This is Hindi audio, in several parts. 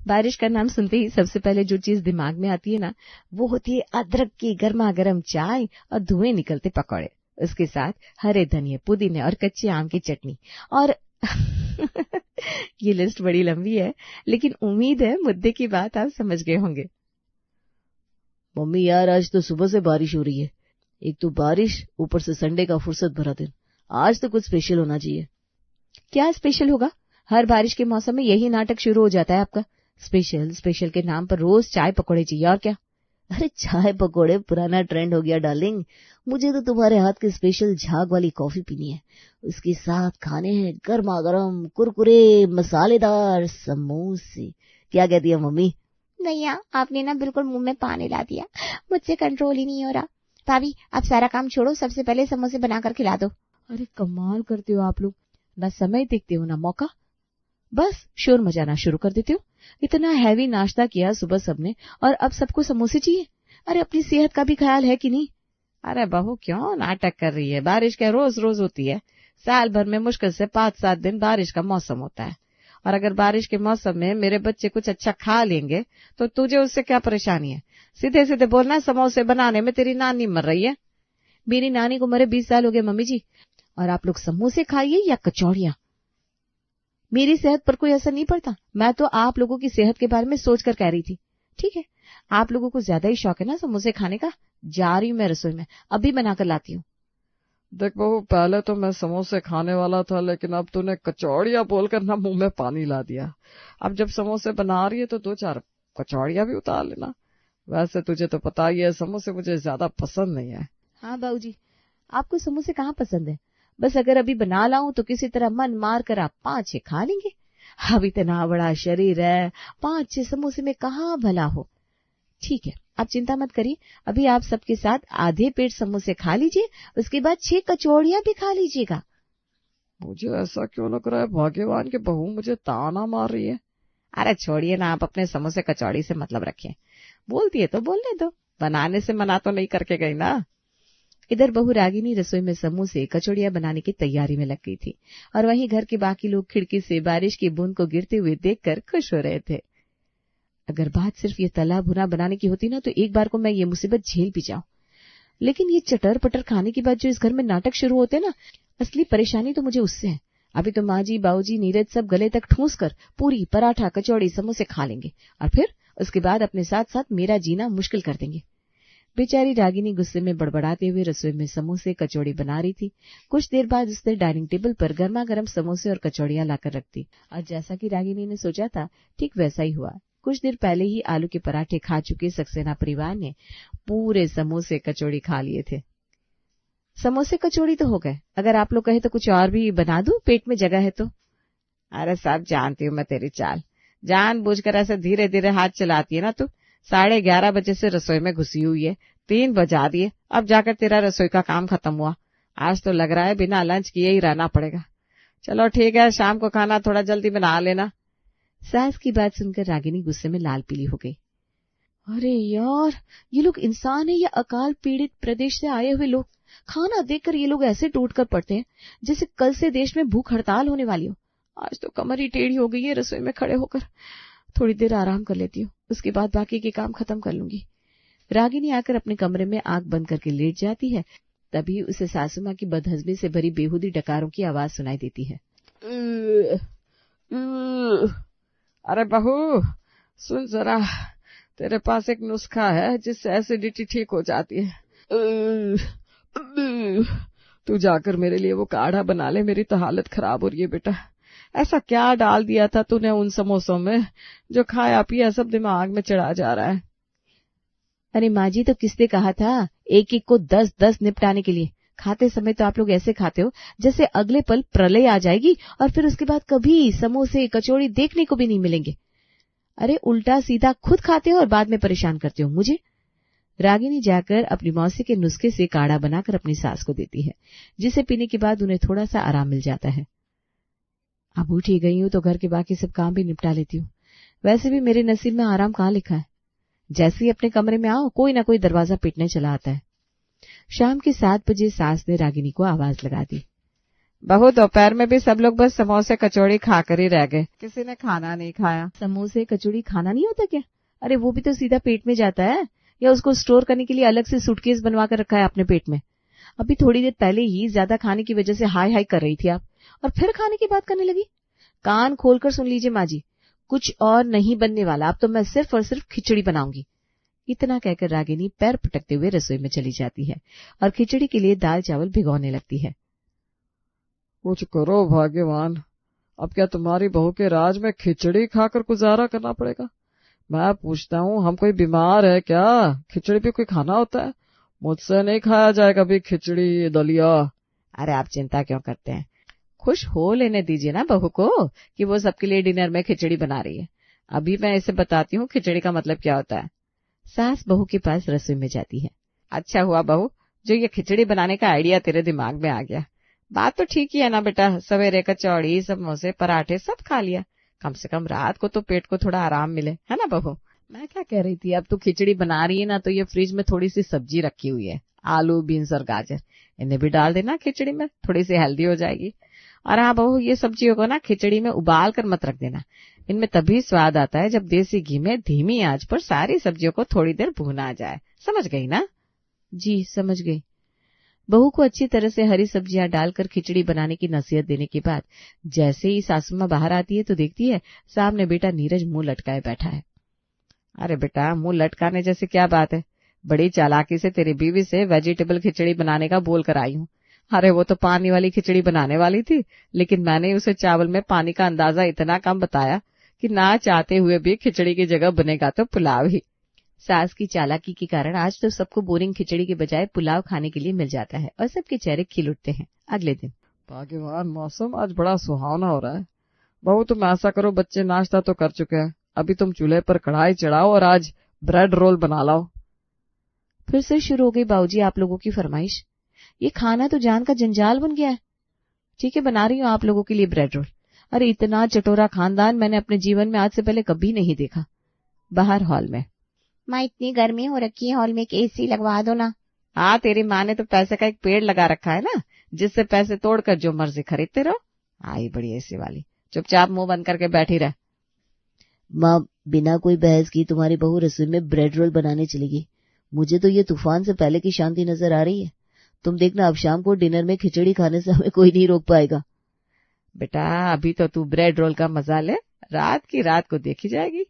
बारिश का नाम सुनते ही सबसे पहले जो चीज दिमाग में आती है ना, वो होती है अदरक की गर्मा गर्म चाय और धुएं निकलते पकौड़े, उसके साथ हरे धनिए, पुदीने और कच्चे आम की चटनी। और ये लिस्ट बड़ी लंबी है, लेकिन उम्मीद है मुद्दे की बात आप समझ गए होंगे। मम्मी यार, आज तो सुबह से बारिश हो रही है। एक तो बारिश, ऊपर से संडे का फुर्सत भरा दिन। आज तो कुछ स्पेशल होना चाहिए। क्या स्पेशल होगा? हर बारिश के मौसम में यही नाटक शुरू हो जाता है आपका। स्पेशल स्पेशल के नाम पर रोज चाय पकौड़े चाहिए, और क्या? अरे चाय पकौड़े पुराना ट्रेंड हो गया डार्लिंग। मुझे तो तुम्हारे हाथ की स्पेशल झाग वाली कॉफी पीनी है। उसके साथ खाने हैं गर्मा गर्म कुरकुरे मसालेदार समोसे। क्या कहती है मम्मी? भैया, आपने ना बिल्कुल मुंह में पानी ला दिया। मुझसे कंट्रोल ही नहीं हो रहा। भाभी, आप सारा काम छोड़ो, सबसे पहले समोसे बनाकर खिला दो। अरे कमाल करते हो आप लोग, ना समय देखते हो ना मौका, बस शोर मचाना शुरू कर देते हो। इतना हैवी नाश्ता किया सुबह सबने, और अब सबको समोसे चाहिए। अरे अपनी सेहत का भी ख्याल है कि नहीं? अरे बहू, क्यों नाटक कर रही है? बारिश क्या रोज रोज होती है? साल भर में मुश्किल से 5-7 दिन बारिश का मौसम होता है, और अगर बारिश के मौसम में मेरे बच्चे कुछ अच्छा खा लेंगे तो तुझे उससे क्या परेशानी है? सीधे सीधे बोलना, समोसे बनाने में तेरी नानी मर रही है। मेरी नानी को मरे 20 साल हो गए मम्मी जी, और आप लोग समोसे खाइए या कचौड़ियां, मेरी सेहत पर कोई असर नहीं पड़ता। मैं तो आप लोगों की सेहत के बारे में सोचकर कह रही थी। ठीक है, आप लोगों को ज्यादा ही शौक है ना समोसे खाने का। जा रही हूं मैं रसोई में, अभी बनाकर लाती हूँ। देख बहू, पहले तो मैं समोसे खाने वाला था, लेकिन अब तूने कचौड़ियां बोलकर ना मुंह में पानी ला दिया। अब जब समोसे बना रही है तो 2-4 कचौड़ियां भी उतार लेना। वैसे तुझे तो पता ही है, समोसे मुझे ज्यादा पसंद नहीं है। हाँ बाबूजी, आपको समोसे कहाँ पसंद है? बस अगर अभी बना लाऊं तो किसी तरह मन मार कर आप 5-6 खा लेंगे। अब इतना बड़ा शरीर है, 5-6 समोसे में कहाँ भला हो। ठीक है, आप चिंता मत करिए, अभी आप सबके साथ आधे पेट समोसे खा लीजिए, उसके बाद 6 कचौड़ियां भी खा लीजिएगा। मुझे ऐसा क्यों लग रहा है भाग्यवान की बहू मुझे ताना मार रही है। अरे छोड़िए ना, आप अपने समोसे कचौड़ी से मतलब रखिए। बोलती है तो बोलने दो, बनाने से मना तो नहीं करके गई ना। इधर बहू रागिनी रसोई में समोसे कचौड़ियां बनाने की तैयारी में लग गई थी, और वहीं घर के बाकी लोग खिड़की से बारिश की बूंद को गिरते हुए देखकर खुश हो रहे थे। अगर बात सिर्फ ये तला भुना बनाने की होती ना, तो एक बार को मैं ये मुसीबत झेल भी जाऊं, लेकिन ये चटर पटर खाने के बाद जो इस घर में नाटक शुरू होते ना, असली परेशानी तो मुझे उससे है। अभी तो माँ जी, बाबूजी, नीरज सब गले तक ठूंस कर पूरी, पराठा, कचौड़ी, समोसे खा लेंगे, और फिर उसके बाद अपने साथ साथ मेरा जीना मुश्किल कर देंगे। बेचारी रागिनी गुस्से में बड़बड़ाते हुए रसोई में समोसे कचौड़ी बना रही थी। कुछ देर बाद उसने डाइनिंग टेबल पर गर्मा गर्म समोसे और कचौड़ियां लाकर रख दी, और जैसा कि रागिनी ने सोचा था ठीक वैसा ही हुआ। कुछ देर पहले ही आलू के पराठे खा चुके सक्सेना परिवार ने पूरे समोसे कचौड़ी खा लिए थे। समोसे कचौड़ी तो हो गए, अगर आप लोग कहे तो कुछ और भी बना दूं, पेट में जगह है तो। अरे सब जानती हूँ मैं तेरी चाल, जानबूझकर ऐसे धीरे धीरे हाथ चलाती है ना तू। 11:30 बजे से रसोई में घुसी हुई है, 3 बजा दिए, अब जाकर तेरा रसोई का काम खत्म हुआ। आज तो लग रहा है बिना लंच किए ही रहना पड़ेगा। चलो ठीक है, शाम को खाना थोड़ा जल्दी बना लेना। सास की बात सुनकर रागिनी गुस्से में लाल पीली हो गई। अरे यार, ये लोग इंसान है या अकाल पीड़ित प्रदेश से आए हुए लोग? खाना देखकर ये लोग ऐसे टूट कर पड़ते हैं जैसे कल से देश में भूख हड़ताल होने वाली हो। आज तो कमर ही टेढ़ी हो गई है रसोई में खड़े होकर। थोड़ी देर आराम कर लेती हूँ, उसके बाद बाकी के काम खत्म कर लूंगी। रागिनी आकर अपने कमरे में आंख बंद करके लेट जाती है, तभी उसे सासू माँ की बदहजमी से भरी बेहूदी डकारों की आवाज सुनाई देती है। अरे बहू सुन जरा, तेरे पास एक नुस्खा है जिससे एसिडिटी ठीक हो जाती है। तू जाकर मेरे लिए वो काढ़ा बना ले, मेरी तो हालत खराब हो रही है बेटा। ऐसा क्या डाल दिया था तूने उन समोसों में, जो खाया पिया सब दिमाग में चढ़ा जा रहा है? अरे माँ जी, तो किसने कहा था एक एक को 10-10 निपटाने के लिए? खाते समय तो आप लोग ऐसे खाते हो जैसे अगले पल प्रलय आ जाएगी, और फिर उसके बाद कभी समोसे कचौड़ी देखने को भी नहीं मिलेंगे। अरे उल्टा सीधा खुद खाते हो और बाद में परेशान करते हो मुझे। रागिनी जाकर अपनी मौसी के नुस्खे से काढ़ा बनाकर अपनी सास को देती है, जिसे पीने के बाद उन्हें थोड़ा सा आराम मिल जाता है। अब उठी गई हूं तो घर के बाकी सब काम भी निपटा लेती हूँ। वैसे भी मेरे नसीब में आराम कहाँ लिखा है। जैसे ही अपने कमरे में आओ, कोई ना कोई दरवाजा पीटने चला आता है। शाम के 7 बजे सास ने रागिनी को आवाज लगा दी। बहू दोपहर में भी सब लोग बस समोसे कचौड़ी खाकर ही रह गए, किसी ने खाना नहीं खाया। समोसे कचौड़ी खाना नहीं होता क्या? अरे वो भी तो सीधा पेट में जाता है, या उसको स्टोर करने के लिए अलग से सूटकेस बनवा कर रखा है अपने पेट में? अभी थोड़ी देर पहले ही ज्यादा खाने की वजह से हाय हाय कर रही थी आप, और फिर खाने की बात करने लगी। कान खोलकर सुन लीजिए माँ जी, कुछ और नहीं बनने वाला, अब तो मैं सिर्फ और सिर्फ खिचड़ी बनाऊंगी। इतना कहकर रागिनी पैर पटकते हुए रसोई में चली जाती है और खिचड़ी के लिए दाल चावल भिगोने लगती है। कुछ करो भाग्यवान, अब क्या तुम्हारी बहू के राज में खिचड़ी खाकर गुजारा करना पड़ेगा? मैं पूछता हूँ, हम कोई बीमार है क्या? खिचड़ी भी कोई खाना होता है? मुझसे नहीं खाया जाए कभी खिचड़ी दलिया। अरे आप चिंता क्यों करते हैं, खुश हो लेने दीजिए ना बहू को कि वो सबके लिए डिनर में खिचड़ी बना रही है। अभी मैं इसे बताती हूँ खिचड़ी का मतलब क्या होता है। सास बहू के पास रसोई में जाती है। अच्छा हुआ बहू जो ये खिचड़ी बनाने का आइडिया तेरे दिमाग में आ गया। बात तो ठीक ही है ना बेटा, सवेरे कचौड़ी समोसे पराठे सब खा लिया, कम से कम रात को तो पेट को थोड़ा आराम मिले, है ना बहू? मैं क्या कह रही थी, अब तू खिचड़ी बना रही है ना, तो ये फ्रिज में थोड़ी सी सब्जी रखी हुई है, आलू बीन्स और गाजर, इन्हें भी डाल देना खिचड़ी में, थोड़ी सी हेल्दी हो जाएगी। और हाँ बहू, ये सब्जियों को ना खिचड़ी में उबाल कर मत रख देना, इनमें तभी स्वाद आता है जब देसी घी में धीमी आंच पर सारी सब्जियों को थोड़ी देर भूना जाए। समझ गई ना? जी समझ गई। बहू को अच्छी तरह से हरी सब्जियां डालकर खिचड़ी बनाने की नसीहत देने के बाद जैसे ही सासू मां बाहर आती है तो देखती है सामने बेटा नीरज मुंह लटकाए बैठा है। अरे बेटा, मुंह लटकाने जैसे क्या बात है, बड़ी चालाकी से तेरी बीवी से वेजिटेबल खिचड़ी बनाने का बोल कर आई हूँ। अरे वो तो पानी वाली खिचड़ी बनाने वाली थी, लेकिन मैंने उसे चावल में पानी का अंदाजा इतना कम बताया कि ना चाहते हुए भी खिचड़ी की जगह बनेगा तो पुलाव ही। सास की चालाकी के कारण आज तो सबको बोरिंग खिचड़ी के बजाय पुलाव खाने के लिए मिल जाता है और सबके चेहरे खिल उठते हैं। अगले दिन भाग्यवान, मौसम आज बड़ा सुहावना हो रहा है। बहू तुम ऐसा करो, बच्चे नाश्ता तो कर चुके हैं, अभी तुम चूल्हे पर कढ़ाई चढ़ाओ और आज ब्रेड रोल बना लाओ। फिर से शुरू हो गई बाबूजी आप लोगों की फरमाइश। ये खाना तो जान का जंजाल बन गया है। ठीक है, बना रही हूँ आप लोगों के लिए ब्रेड रोल। अरे इतना चटोरा खानदान मैंने अपने जीवन में आज से पहले कभी नहीं देखा। बाहर हॉल में, माँ इतनी गर्मी हो रखी है, हॉल में एक एसी लगवा दो ना। हाँ, तेरी माँ ने तो पैसे का एक पेड़ लगा रखा है ना, जिससे पैसे तोड़कर जो मर्जी खरीदते रहो। आई बड़ी एसी वाली, चुपचाप मुंह बंद करके बैठी रह। माँ बिना कोई बहस की तुम्हारी बहू रसोई में ब्रेड रोल बनाने चलेगी। मुझे तो ये तूफान से पहले की शांति नजर आ रही है। तुम देखना अब शाम को डिनर में खिचड़ी खाने से हमें कोई नहीं रोक पाएगा। बेटा अभी तो तू ब्रेड रोल का मजा ले, रात की रात को देखी जाएगी।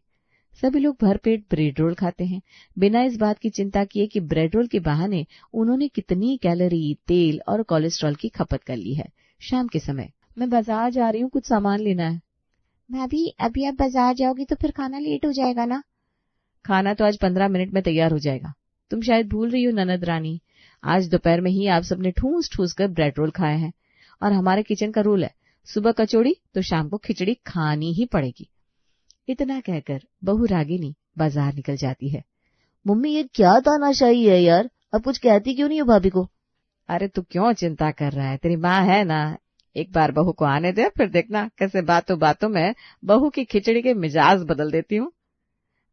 सभी लोग भरपेट ब्रेड रोल खाते हैं, बिना इस बात की चिंता किए कि ब्रेड रोल के बहाने उन्होंने कितनी कैलोरी, तेल और कोलेस्ट्रॉल की खपत कर ली है। शाम के समय मैं बाजार जा रही हूँ, कुछ सामान लेना है। भाभी अभी आप बाजार जाओगी तो फिर खाना लेट हो जाएगा ना। खाना तो आज 15 मिनट में तैयार हो जाएगा। तुम शायद भूल रही हो ननद रानी, आज दोपहर में ही आप सबने ठूस ठूस कर ब्रेड रोल खाए हैं, और हमारे किचन का रूल है सुबह कचौड़ी तो शाम को खिचड़ी खानी ही पड़ेगी। इतना कहकर बहू रागिनी बाजार निकल जाती है। मम्मी ये क्या तानाशाही है यार, अब कुछ कहती क्यों नहीं हो भाभी को? अरे तू क्यों चिंता कर रहा है, तेरी माँ है ना, एक बार बहू को आने दे, फिर देखना कैसे बातों बातों में बहू की खिचड़ी के मिजाज बदल देती हूँ।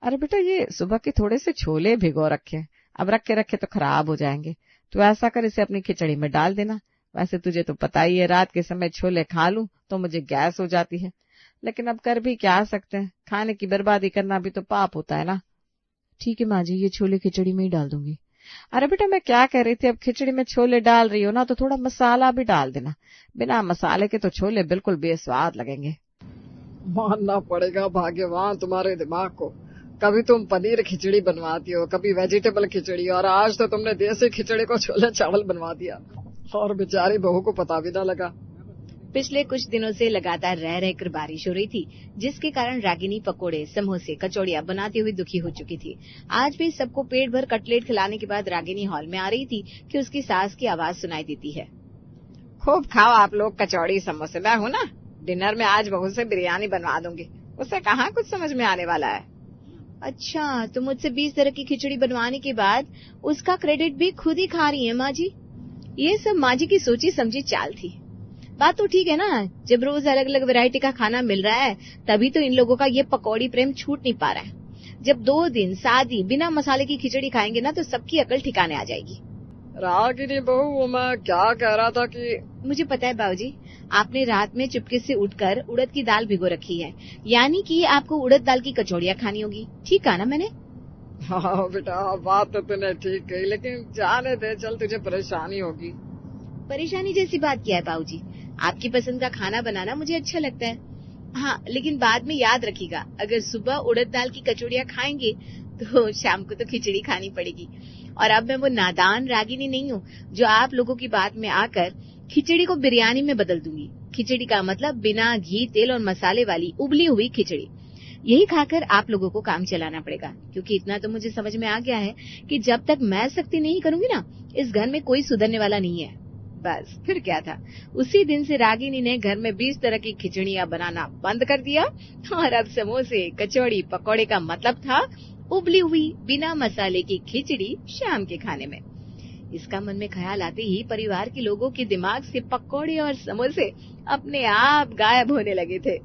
अरे बेटा ये सुबह के थोड़े से छोले भिगो रखे, अब रखे रखे तो खराब हो जाएंगे, तो ऐसा कर इसे अपनी खिचड़ी में डाल देना। वैसे तुझे तो पता ही है रात के समय छोले खा लूं तो मुझे गैस हो जाती है, लेकिन अब कर भी क्या सकते हैं, खाने की बर्बादी करना भी तो पाप होता है ना। ठीक है माँ जी, ये छोले खिचड़ी में ही डाल दूंगी। अरे बेटा मैं क्या कह रही थी, अब खिचड़ी में छोले डाल रही हो ना तो थोड़ा मसाला भी डाल देना, बिना मसाले के तो छोले बिल्कुल बेस्वाद लगेंगे। मानना पड़ेगा भाग्यवान तुम्हारे दिमाग को, कभी तुम पनीर खिचड़ी बनवाती हो, कभी वेजिटेबल खिचड़ी, और आज तो तुमने देसी खिचड़ी को छोले चावल बनवा दिया, और बेचारी बहू को पता भी ना लगा। पिछले कुछ दिनों से लगातार रह रहकर बारिश हो रही थी, जिसके कारण रागिनी पकोड़े, समोसे, कचौड़ियां बनाती हुई दुखी हो चुकी थी। आज भी सबको पेट भर कटलेट खिलाने के बाद रागिनी हॉल में आ रही थी कि उसकी सास की आवाज सुनाई देती है। खूब खाओ आप लोग कचौड़ी समोसे, मैं हूँ ना, डिनर में आज बहू से बिरयानी बनवा दूंगी, उसे कहाँ कुछ समझ में आने वाला है। अच्छा, तो मुझसे 20 तरह की खिचड़ी बनवाने के बाद उसका क्रेडिट भी खुद ही खा रही है माँ जी। ये सब माँ जी की सोची समझी चाल थी। बात तो ठीक है ना, जब रोज अलग अलग वैरायटी का खाना मिल रहा है तभी तो इन लोगों का ये पकौड़ी प्रेम छूट नहीं पा रहा है। जब 2 दिन सादी बिना मसाले की खिचड़ी खाएंगे ना तो सबकी अकल ठिकाने आ जाएगी। रागिनी बहू, मैं क्या कह रहा था कि मुझे पता है बाबूजी, आपने रात में चुपके से उठकर उड़द की दाल भिगो रखी है, यानी कि आपको उड़द दाल की कचौड़ियाँ खानी होगी। ठीक कहा ना मैंने? हाँ बेटा, बात तो तूने ठीक कही, लेकिन जाने दे, चल तुझे परेशानी होगी। परेशानी जैसी बात क्या है बाबूजी? आपकी पसंद का खाना बनाना मुझे अच्छा लगता है। हाँ, लेकिन बाद में याद रखिएगा, अगर सुबह उड़द दाल की कचौड़ियाँ खाएंगे तो शाम को तो खिचड़ी खानी पड़ेगी। और अब मैं वो नादान रागिनी नहीं हूँ जो आप लोगों की बात में आकर खिचड़ी को बिरयानी में बदल दूंगी। खिचड़ी का मतलब बिना घी, तेल और मसाले वाली उबली हुई खिचड़ी। यही खाकर आप लोगों को काम चलाना पड़ेगा, क्योंकि इतना तो मुझे समझ में आ गया है कि जब तक मैं सख्ती नहीं करूंगी ना, इस घर में कोई सुधरने वाला नहीं है। बस फिर क्या था, उसी दिन से रागिनी ने घर में 20 तरह की खिचड़ियां बनाना बंद कर दिया और अब समोसे, कचौड़ी, पकौड़े का मतलब था उबली हुई बिना मसाले की खिचड़ी शाम के खाने में। इसका मन में ख्याल आते ही परिवार के लोगों के दिमाग से पकौड़े और समोसे अपने आप गायब होने लगे थे।